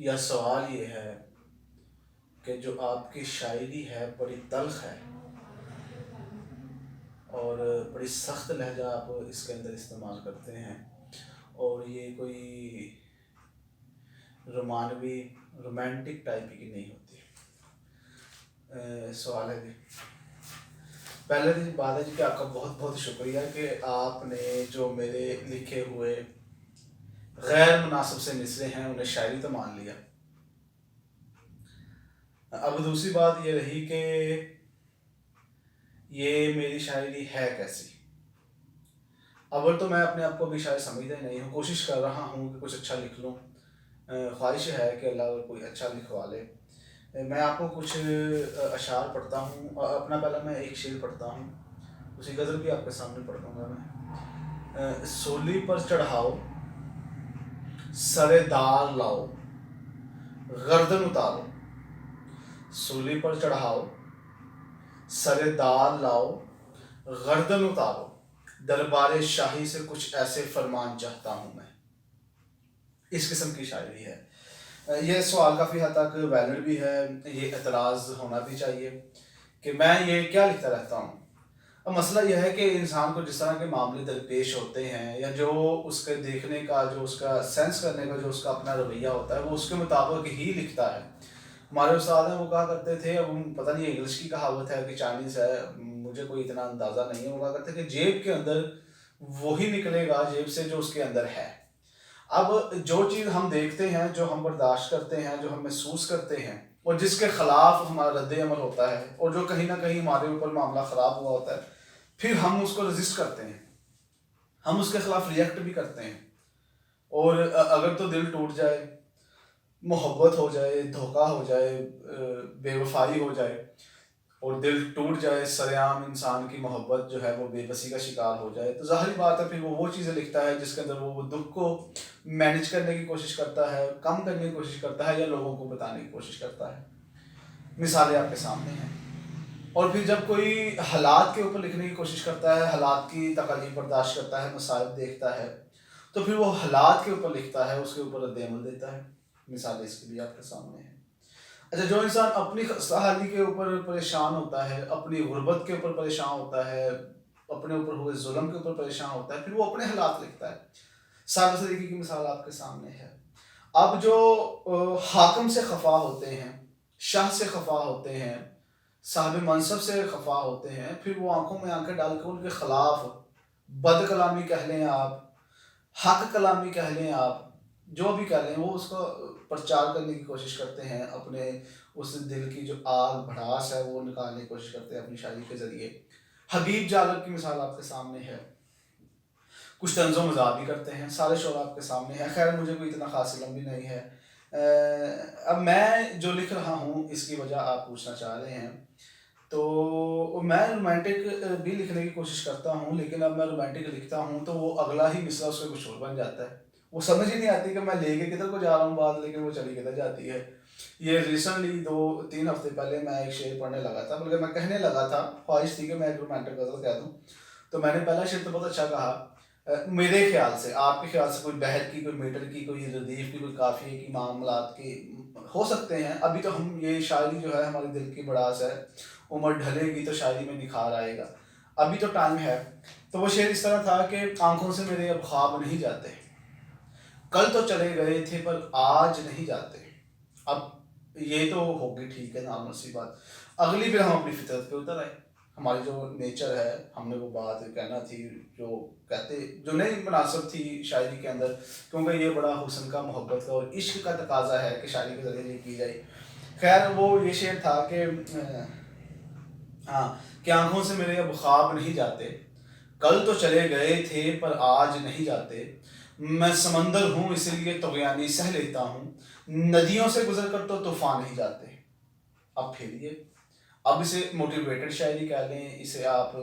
یا سوال یہ ہے کہ جو آپ کی شاعری ہے بڑی تلخ ہے اور بڑی سخت لہجہ آپ اس کے اندر استعمال کرتے ہیں، اور یہ کوئی رومانوی رومانٹک ٹائپ کی نہیں ہوتی۔ سوال ہے جی، پہلے تو بات ہے جی کہ آپ کا بہت بہت شکریہ کہ آپ نے جو میرے لکھے ہوئے غیر مناسب سے مصرے ہیں انہیں شاعری تو مان لیا۔ اب دوسری بات یہ رہی کہ یہ میری شاعری ہے کیسی۔ اول تو میں اپنے آپ کو بھی شاید سمجھتا ہی نہیں ہوں، کوشش کر رہا ہوں کہ کچھ اچھا لکھ لوں، خواہش ہے کہ اللہ کوئی اچھا لکھوا لے۔ میں آپ کو کچھ اشعار پڑھتا ہوں، اور اپنا پہلا میں ایک شعر پڑھتا ہوں، اسی غزل بھی آپ کے سامنے پڑھ دوں گا میں۔ سولی پر چڑھاؤ سر دار لاؤ گردن اتارو، سولی پر چڑھاؤ سر دار لاؤ گردن اتارو، دربار شاہی سے کچھ ایسے فرمان چاہتا ہوں میں۔ اس قسم کی شاعری ہے۔ یہ سوال کافی حد تک ویلڈ بھی ہے، یہ اعتراض ہونا بھی چاہیے کہ میں یہ کیا لکھتا رہتا ہوں۔ اب مسئلہ یہ ہے کہ انسان کو جس طرح کے معاملے درپیش ہوتے ہیں، یا جو اس کے دیکھنے کا، جو اس کا سینس کرنے کا جو اس کا اپنا رویہ ہوتا ہے، وہ اس کے مطابق ہی لکھتا ہے۔ ہمارے استاد ہیں وہ کہا کرتے تھے، اب پتہ نہیں انگلش کی کہاوت ہے کہ چائنیز ہے، مجھے کوئی اتنا اندازہ نہیں ہے، وہ کہا کرتے کہ جیب کے اندر وہی نکلے گا جیب سے جو اس کے اندر ہے۔ اب جو چیز ہم دیکھتے ہیں، جو ہم برداشت کرتے ہیں، جو ہم محسوس کرتے ہیں، اور جس کے خلاف ہمارا رد عمل ہوتا ہے، اور جو کہیں نہ کہیں ہمارے اوپر معاملہ خراب ہوا ہوتا ہے، پھر ہم اس کو رزسٹ کرتے ہیں، ہم اس کے خلاف ریئیکٹ بھی کرتے ہیں۔ اور اگر تو دل ٹوٹ جائے، محبت ہو جائے، دھوکہ ہو جائے، بے وفائی ہو جائے، اور دل ٹوٹ جائے، سرعام انسان کی محبت جو ہے وہ بے بسی کا شکار ہو جائے، تو ظاہری بات ہے پھر وہ چیزیں لکھتا ہے جس کے اندر وہ دکھ کو مینیج کرنے کی کوشش کرتا ہے، کم کرنے کی کوشش کرتا ہے، یا لوگوں کو بتانے کی کوشش کرتا ہے۔ مثالیں آپ کے سامنے ہیں۔ اور پھر جب کوئی حالات کے اوپر لکھنے کی کوشش کرتا ہے، حالات کی تکالیف برداشت کرتا ہے، مصائب دیکھتا ہے، تو پھر وہ حالات کے اوپر لکھتا ہے، اس کے اوپر رد عمل دیتا ہے۔ مثالیں اس کی بھی آپ کے سامنے ہیں۔ اچھا، جو انسان اپنی خستہ حالی کے اوپر پریشان ہوتا ہے، اپنی غربت کے اوپر پریشان ہوتا ہے، اپنے اوپر ہوئے ظلم کے اوپر پریشان ہوتا ہے، پھر وہ اپنے حالات لکھتا ہے۔ سادہ طریقے کی مثال آپ کے سامنے ہے۔ اب جو حاکم سے خفا ہوتے ہیں، شاہ سے خفا ہوتے ہیں، صاحب منصب سے خفا ہوتے ہیں، پھر وہ آنکھوں میں آنکھیں ڈال کے ان کے خلاف بد کلامی کہہ لیں آپ، حق کلامی کہہ لیں آپ، جو بھی کہہ لیں، وہ اس کو پرچار کرنے کی کوشش کرتے ہیں، اپنے اس دل کی جو آگ بھڑاس ہے وہ نکالنے کی کوشش کرتے ہیں اپنی شاعری کے ذریعے۔ حبیب جالب کی مثال آپ کے سامنے ہے۔ کچھ طنز و مزاح بھی کرتے ہیں، سارے شعر آپ کے سامنے ہیں۔ خیر مجھے کوئی اتنا خاص علم بھی نہیں ہے۔ اب میں جو لکھ رہا ہوں اس کی وجہ آپ پوچھنا چاہ رہے ہیں، تو میں رومانٹک بھی لکھنے کی کوشش کرتا ہوں، لیکن اب میں رومانٹک لکھتا ہوں تو وہ اگلا ہی مصرع اس کے کچھ اور بن جاتا ہے، وہ سمجھ ہی نہیں آتی کہ میں لے کے کدھر کو جا رہا ہوں بات، لیکن وہ چلی کدھر جاتی ہے۔ یہ ریسنٹلی 2-3 ہفتے پہلے میں ایک شعر پڑھنے لگا تھا، بلکہ میں کہنے لگا تھا، خواہش تھی کہ میں ایک رومانٹک غزل کہہ دوں، تو میں نے پہلا شعر تو بہت اچھا کہا، میرے خیال سے، آپ کے خیال سے کوئی بحر کی، کوئی میٹر کی، کوئی ردیف کی، کوئی قافیے کی، معاملات کی ہو سکتے ہیں۔ ابھی تو ہم یہ شاعری جو ہے ہماری دل کی بڑاس ہے، عمر ڈھلے گی تو شاعری میں نکھار آئے گا، ابھی تو ٹائم ہے۔ تو وہ شعر اس طرح تھا کہ آنکھوں سے میرے اب خواب نہیں جاتے، کل تو چلے گئے تھے پر آج نہیں جاتے۔ اب یہ تو ہوگی ٹھیک ہے، نارمل سی بات۔ اگلی پھر ہم اپنی فطرت پہ اتر آئے، ہماری جو نیچر ہے، ہم نے وہ بات کہنا تھی جو کہتے، جو نہیں مناسب تھی شاعری کے اندر، کیونکہ یہ بڑا حسن کا، محبت کا اور عشق کا تقاضا ہے کہ شاعری کے ذریعے یہ کی جائے۔ خیر وہ یہ شعر تھا کہ ہاں، کہ آنکھوں سے میرے اب خواب نہیں جاتے، کل تو چلے گئے تھے پر آج نہیں جاتے، میں سمندر ہوں اسی لیے طغیانی سہ لیتا ہوں، ندیوں سے گزر کر تو طوفان نہیں جاتے۔ اب پھر یہ، اب اسے موٹیویٹڈ شاعری کہہ لیں، اسے آپ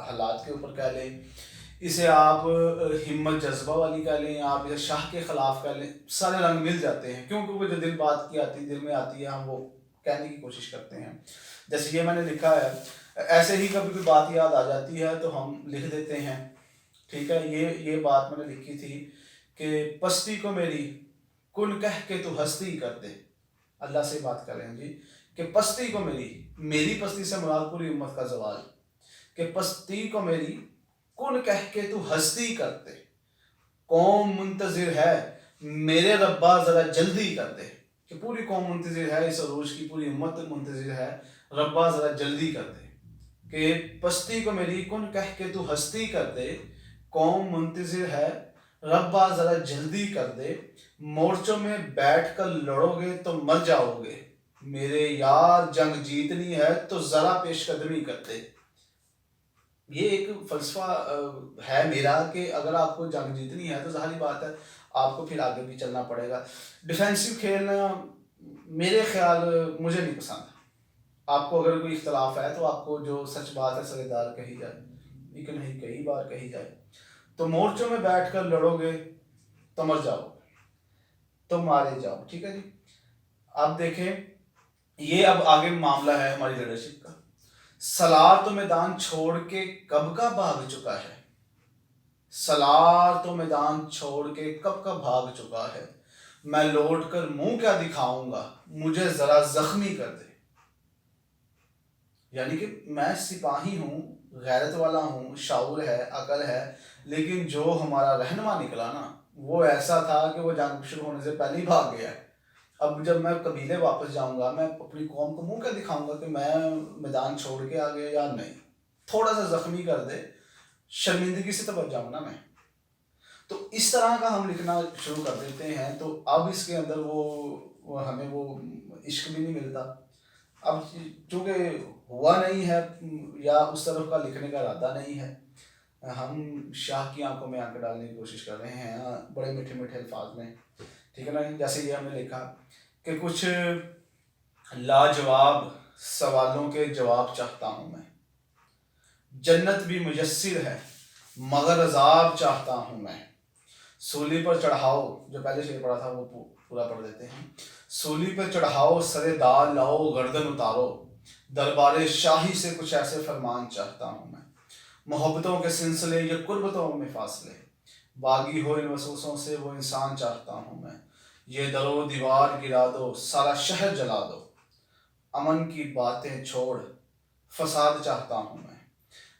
حالات کے اوپر کہہ لیں، اسے آپ ہمت جذبہ والی کہہ لیں، آپ اسے شاہ کے خلاف کہہ لیں، سارے رنگ مل جاتے ہیں، کیونکہ جو دل بات کی آتی، دل میں آتی ہے، ہم وہ کہنے کی کوشش کرتے ہیں۔ جیسے یہ میں نے لکھا ہے، ایسے ہی کبھی کوئی بات یاد آ جاتی ہے تو ہم لکھ دیتے ہیں، ٹھیک ہے۔ یہ بات میں نے لکھی تھی کہ پستی کو میری کن کہہ کے تو ہستی کر دے. اللہ سے بات کر رہے ہیں جی کہ پستی کو میری پستی سے مراد پوری امت کا زوال، کہ پستی کو میری کن کہہ کے تو ہستی کر دے. قوم منتظر ہے میرے ربا ذرا جلدی کر دے، کہ پوری قوم منتظر ہے اس عروج کی، پوری امت منتظر ہے، ربا ذرا جلدی کر دے. کہ پستی کو میری کن کہہ کے تو ہستی کر دے، قوم منتظر ہے ربا ذرا جلدی کر دے. مورچوں میں بیٹھ کر لڑو گے تو مر جاؤ گے، میرے یار جنگ جیتنی ہے تو ذرا پیش قدمی کر دے. یہ ایک فلسفہ ہے میرا کہ اگر آپ کو جنگ جیتنی ہے تو ظاہری بات ہے آپ کو پھر آگے بھی چلنا پڑے گا. ڈیفینسو کھیلنا میرے خیال مجھے نہیں پسند. آپ کو اگر کوئی اختلاف ہے تو آپ کو جو سچ بات ہے سرے دار کہی جائے، لیکن نہیں کئی بار کہی جائے. تو مورچوں میں بیٹھ کر لڑو گے تو مر جاؤ، تو مارے جاؤ. ٹھیک ہے جی. اب دیکھیں یہ اب آگے معاملہ ہے ہماری لیڈرشپ کا. سالار تو میدان چھوڑ کے کب کا بھاگ چکا ہے، سالار تو میدان چھوڑ کے کب کا بھاگ چکا ہے، میں لوٹ کر منہ کیا دکھاؤں گا، مجھے ذرا زخمی کر دے. یعنی کہ میں سپاہی ہوں، غیرت والا ہوں، شعور ہے، عقل ہے، لیکن جو ہمارا رہنما نکلا نا وہ ایسا تھا کہ وہ جنگ شروع ہونے سے پہلے ہی بھاگ گیا ہے. اب جب میں قبیلے واپس جاؤں گا میں اپنی قوم کو منہ کیا دکھاؤں گا کہ میں میدان چھوڑ کے آ گیا یا نہیں. تھوڑا سا زخمی کر دے، شرمندگی سے تو بچ جاؤں نا میں. تو اس طرح کا ہم لکھنا شروع کر دیتے ہیں. تو اب اس کے اندر وہ ہمیں وہ عشق بھی نہیں ملتا. اب چونکہ ہوا نہیں ہے یا اس طرف کا لکھنے کا ارادہ نہیں ہے، ہم شاہ کی آنکھوں میں آنکھ ڈالنے کی کوشش کر رہے ہیں بڑے میٹھے میٹھے الفاظ میں. ٹھیک ہے نا. جیسے یہ ہم نے لکھا کہ کچھ لاجواب سوالوں کے جواب چاہتا ہوں میں، جنت بھی میسر ہے مگر عذاب چاہتا ہوں میں. سولی پر چڑھاؤ، جو پہلے شعر پڑھا تھا وہ پورا پڑھ دیتے ہیں. سولی پر چڑھاؤ سرے دار لاؤ گردن اتارو، دربار شاہی سے کچھ ایسے فرمان چاہتا ہوں میں. محبتوں کے سلسلے یا قربتوں میں فاصلے، باغی ہو ان وسوسوں سے وہ انسان چاہتا ہوں میں. یہ در و دیوار گرا دو سارا شہر جلا دو، امن کی باتیں چھوڑ فساد چاہتا ہوں میں.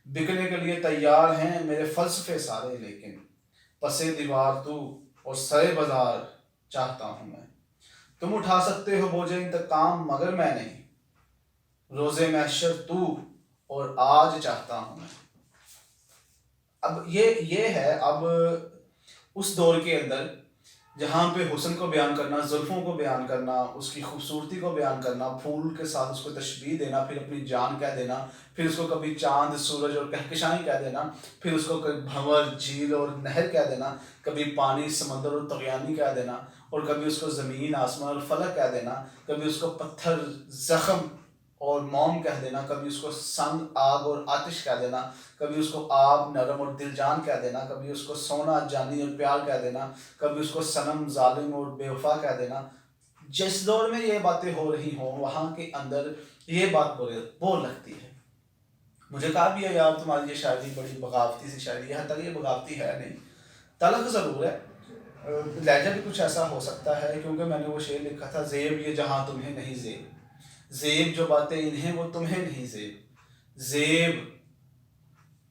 بکنے کے لیے تیار ہیں میرے فلسفے سارے، لیکن پسے دیوار تو اور سرے بازار چاہتا ہوں میں. تم اٹھا سکتے ہو بوجھ انتقام مگر میں نہیں، روزے محشر تو اور آج چاہتا ہوں میں. اب یہ ہے اب اس دور کے اندر جہاں پہ حسن کو بیان کرنا، زلفوں کو بیان کرنا، اس کی خوبصورتی کو بیان کرنا، پھول کے ساتھ اس کو تشبیہ دینا، پھر اپنی جان کہہ دینا، پھر اس کو کبھی چاند سورج اور کہکشائیں کہہ دینا، پھر اس کو کبھی بھنور جھیل اور نہر کہہ دینا، کبھی پانی سمندر اور طغیانی کہہ دینا، اور کبھی اس کو زمین آسمان اور فلک کہہ دینا، کبھی اس کو پتھر زخم اور موم کہہ دینا، کبھی اس کو سنگ آگ اور آتش کہہ دینا، کبھی اس کو آب نرم اور دل جان کہہ دینا، کبھی اس کو سونا جانی اور پیار کہہ دینا، کبھی اس کو صنم ظالم اور بے وفا کہہ دینا. جس دور میں یہ باتیں ہو رہی ہوں وہاں کے اندر یہ بات بول لگتی ہے. مجھے کہا بھی ہے یار تمہاری یہ شاعری بڑی بغاوتی سی شاعری ہے. حتیٰ یہ بغاوتی ہے نہیں، تلخ ضرور ہے، لہجہ بھی کچھ ایسا ہو سکتا ہے، کیونکہ میں نے وہ شعر لکھا تھا زیب یہ جہاں تمہیں نہیں زیب، زیب جو باتیں انہیں وہ تمہیں نہیں زیب، زیب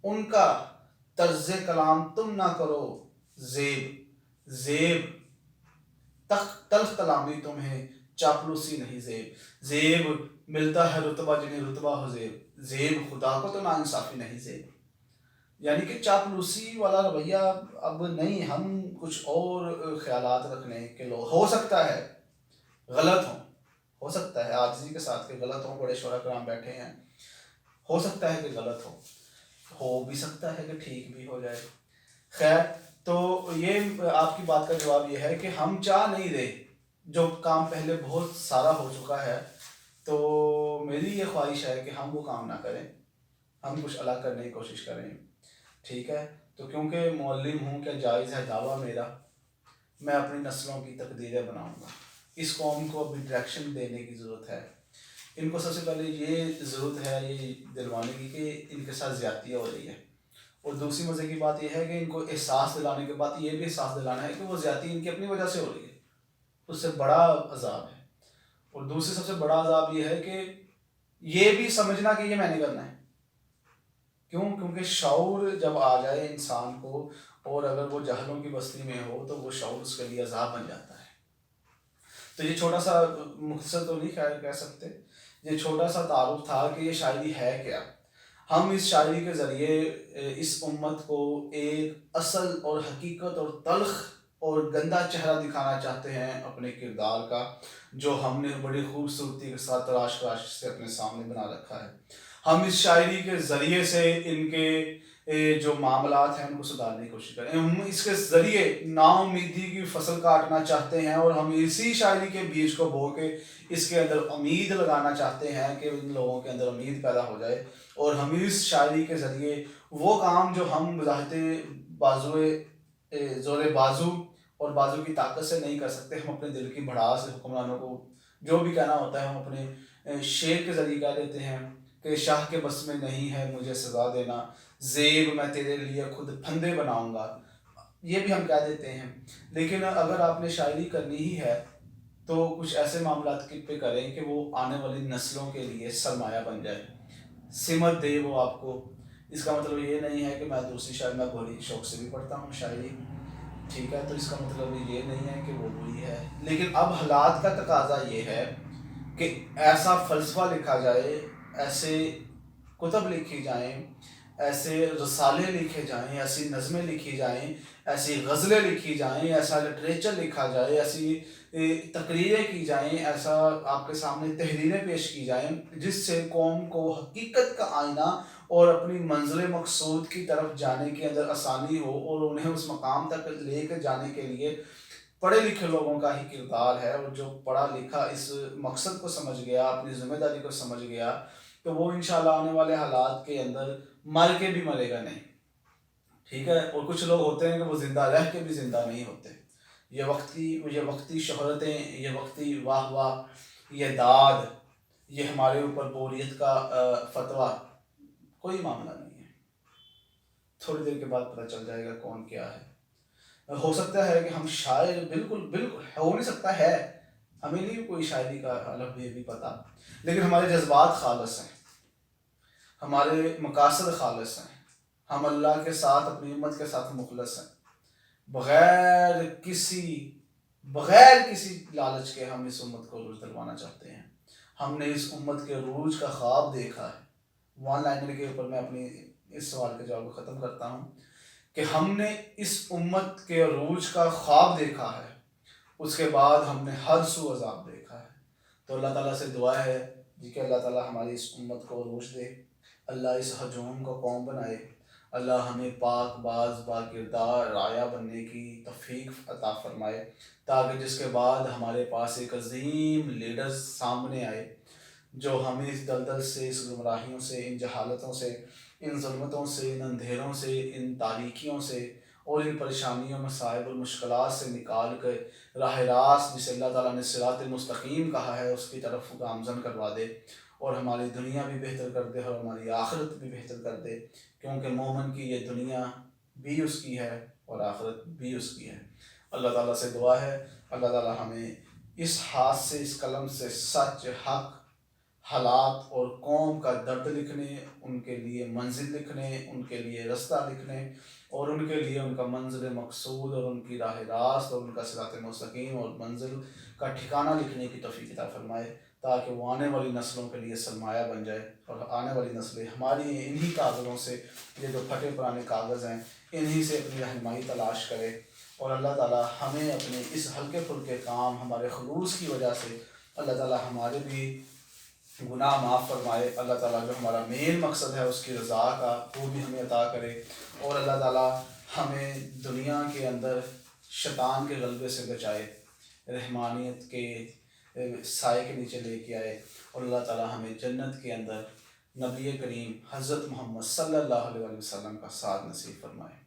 ان کا طرز کلام تم نہ کرو زیب، زیب تلخ کلامی تمہیں چاپلوسی نہیں زیب، زیب ملتا ہے رتبہ جنہیں رتبہ ہو زیب، زیب خدا کو تو ناانصافی نہیں زیب. یعنی کہ چاپلوسی والا رویہ اب نہیں، ہم کچھ اور خیالات رکھنے کے لوگ. ہو سکتا ہے غلط ہوں، ہو سکتا ہے عاجزی کے ساتھ کہ غلط ہوں، بڑے شعراء کرام بیٹھے ہیں، ہو سکتا ہے کہ غلط ہو بھی سکتا ہے کہ ٹھیک بھی ہو جائے. خیر، تو یہ آپ کی بات کا جواب یہ ہے کہ ہم چاہ نہیں رہے، جو کام پہلے بہت سارا ہو چکا ہے، تو میری یہ خواہش ہے کہ ہم وہ کام نہ کریں، ہم کچھ الگ کرنے کی کوشش کریں. ٹھیک ہے. تو کیونکہ معلم ہوں کیا جائز ہے دعویٰ میرا، میں اپنی نسلوں کی تقدیریں بناؤں گا. اس قوم کو ابھی ڈائریکشن دینے کی ضرورت ہے. ان کو سب سے پہلے یہ ضرورت ہے یہ دلوانے کی کہ ان کے ساتھ زیادتی ہو رہی ہے. اور دوسری مزے کی بات یہ ہے کہ ان کو احساس دلانے کے بعد یہ بھی احساس دلانا ہے کہ وہ زیادتی ان کی اپنی وجہ سے ہو رہی ہے. اس سے بڑا عذاب ہے. اور دوسری سب سے بڑا عذاب یہ ہے کہ یہ بھی سمجھنا کہ یہ میں نے کرنا ہے. کیوں؟ کیونکہ شعور جب آ جائے انسان کو اور اگر وہ جہلوں کی بستی میں ہو تو وہ شعور اس کے لیے عذاب بن جاتا ہے. تو یہ چھوٹا سا مختصر تو نہیں کہہ سکتے، یہ چھوٹا سا تعارف تھا کہ یہ شاعری ہے کیا. ہم اس شاعری کے ذریعے اس امت کو ایک اصل اور حقیقت اور تلخ اور گندا چہرہ دکھانا چاہتے ہیں اپنے کردار کا، جو ہم نے بڑی خوبصورتی کے ساتھ تراش سے اپنے سامنے بنا رکھا ہے. ہم اس شاعری کے ذریعے سے ان کے جو معاملات ہیں ان کو سدھارنے کی کوشش کریں. ہم اس کے ذریعے نا امیدی کی فصل کاٹنا چاہتے ہیں، اور ہم اسی شاعری کے بیج کو بو کے اس کے اندر امید لگانا چاہتے ہیں کہ ان لوگوں کے اندر امید پیدا ہو جائے. اور ہم اس شاعری کے ذریعے وہ کام جو ہم زور بازو اور بازو کی طاقت سے نہیں کر سکتے، ہم اپنے دل کی بھڑاس سے حکمرانوں کو جو بھی کہنا ہوتا ہے ہم اپنے شعر کے ذریعے کہہ دیتے ہیں کہ شاہ کے بس میں نہیں ہے مجھے سزا دینا، زیب میں تیرے لیے خود پھندے بناؤں گا، یہ بھی ہم کہہ دیتے ہیں. لیکن اگر آپ نے شاعری کرنی ہی ہے تو کچھ ایسے معاملات پہ کریں کہ وہ آنے والی نسلوں کے لیے سرمایہ بن جائے، سمت دے وہ آپ کو. اس کا مطلب یہ نہیں ہے کہ میں دوسری شاعری میں بڑی شوق سے بھی پڑھتا ہوں شاعری، ٹھیک ہے، تو اس کا مطلب یہ نہیں ہے کہ وہ بری ہے. لیکن اب حالات کا تقاضا یہ ہے کہ ایسا فلسفہ لکھا جائے، ایسے کتب لکھی جائیں، ایسے رسالے لکھے جائیں، ایسی نظمیں لکھی جائیں، ایسی غزلیں لکھی جائیں، ایسا لٹریچر لکھا جائے، ایسی تقریریں کی جائیں، ایسا آپ کے سامنے تحریریں پیش کی جائیں جس سے قوم کو حقیقت کا آئینہ اور اپنی منزل مقصود کی طرف جانے کے اندر آسانی ہو، اور انہیں اس مقام تک لے کے جانے کے لیے پڑھے لکھے لوگوں کا ہی کردار ہے. اور جو پڑھا لکھا اس مقصد کو سمجھ گیا، اپنی ذمہ داری کو سمجھ گیا، تو وہ انشاءاللہ آنے والے حالات کے اندر مر کے بھی مرے گا نہیں، ٹھیک ہے. اور کچھ لوگ ہوتے ہیں کہ وہ زندہ رہ کے بھی زندہ نہیں ہوتے. یہ وقتی شہرتیں، یہ وقتی واہ واہ، یہ داد، یہ ہمارے اوپر بوریت کا فتویٰ کوئی معاملہ نہیں ہے. تھوڑی دیر کے بعد پتہ چل جائے گا کون کیا ہے. ہو سکتا ہے کہ ہم شاعر بالکل ہو نہیں سکتا ہے، ہمیں نہیں کوئی شاعری کا الگ بھی پتہ، لیکن ہمارے جذبات خالص ہیں، ہمارے مقاصد خالص ہیں، ہم اللہ کے ساتھ اپنی امت کے ساتھ مخلص ہیں. بغیر کسی لالچ کے ہم اس امت کو عروج دلوانا چاہتے ہیں. ہم نے اس امت کے عروج کا خواب دیکھا ہے. ون لائنر کے اوپر میں اپنی اس سوال کے جواب کو ختم کرتا ہوں کہ ہم نے اس امت کے عروج کا خواب دیکھا ہے، اس کے بعد ہم نے ہر سو عذاب دیکھا ہے. تو اللہ تعالیٰ سے دعا ہے کہ اللہ تعالیٰ ہماری اس امت کو عروج دے، اللہ اس ہجوم کو قوم بنائے، اللہ ہمیں پاک باز با کردار رایا بننے کی توفیق عطا فرمائے، تاکہ جس کے بعد ہمارے پاس ایک عظیم لیڈر سامنے آئے جو ہمیں اس دلدل سے، اس گمراہیوں سے، ان جہالتوں سے، ان ظلمتوں سے، ان اندھیروں سے، ان تاریکیوں سے اور ان پریشانیوں، مصائب اور مشکلات سے نکال کر راہ راست جسے اللہ تعالیٰ نے صراط مستقیم کہا ہے اس کی طرف گامزن کروا دے، اور ہماری دنیا بھی بہتر کر دے اور ہماری آخرت بھی بہتر کر دے، کیونکہ مومن کی یہ دنیا بھی اس کی ہے اور آخرت بھی اس کی ہے. اللہ تعالیٰ سے دعا ہے اللہ تعالیٰ ہمیں اس ہاتھ سے، اس قلم سے سچ، حق، حالات اور قوم کا درد لکھنے، ان کے لیے منزل لکھنے، ان کے لیے رستہ لکھنے، اور ان کے لیے ان کا منزل مقصود اور ان کی راہ راست اور ان کا صراط مستقیم اور منزل کا ٹھکانہ لکھنے کی توفیق عطا فرمائے، تاکہ وہ آنے والی نسلوں کے لیے سرمایہ بن جائے، اور آنے والی نسلیں ہماری انہی کاغذوں سے، یہ جو پھٹے پرانے کاغذ ہیں، انہی سے اپنی رہنمائی تلاش کرے. اور اللہ تعالیٰ ہمیں اپنے اس ہلکے پھلکے کام، ہمارے خلوص کی وجہ سے اللہ تعالیٰ ہمارے بھی گناہ معاف فرمائے. اللہ تعالیٰ جو ہمارا مین مقصد ہے اس کی رضا کا، وہ بھی ہمیں عطا کرے. اور اللہ تعالیٰ ہمیں دنیا کے اندر شیطان کے غلبے سے بچائے، رحمانیت کے سائے کے نیچے لے کے آئے، اور اللہ تعالیٰ ہمیں جنت کے اندر نبی کریم حضرت محمد صلی اللہ علیہ وسلم کا ساتھ نصیب فرمائے.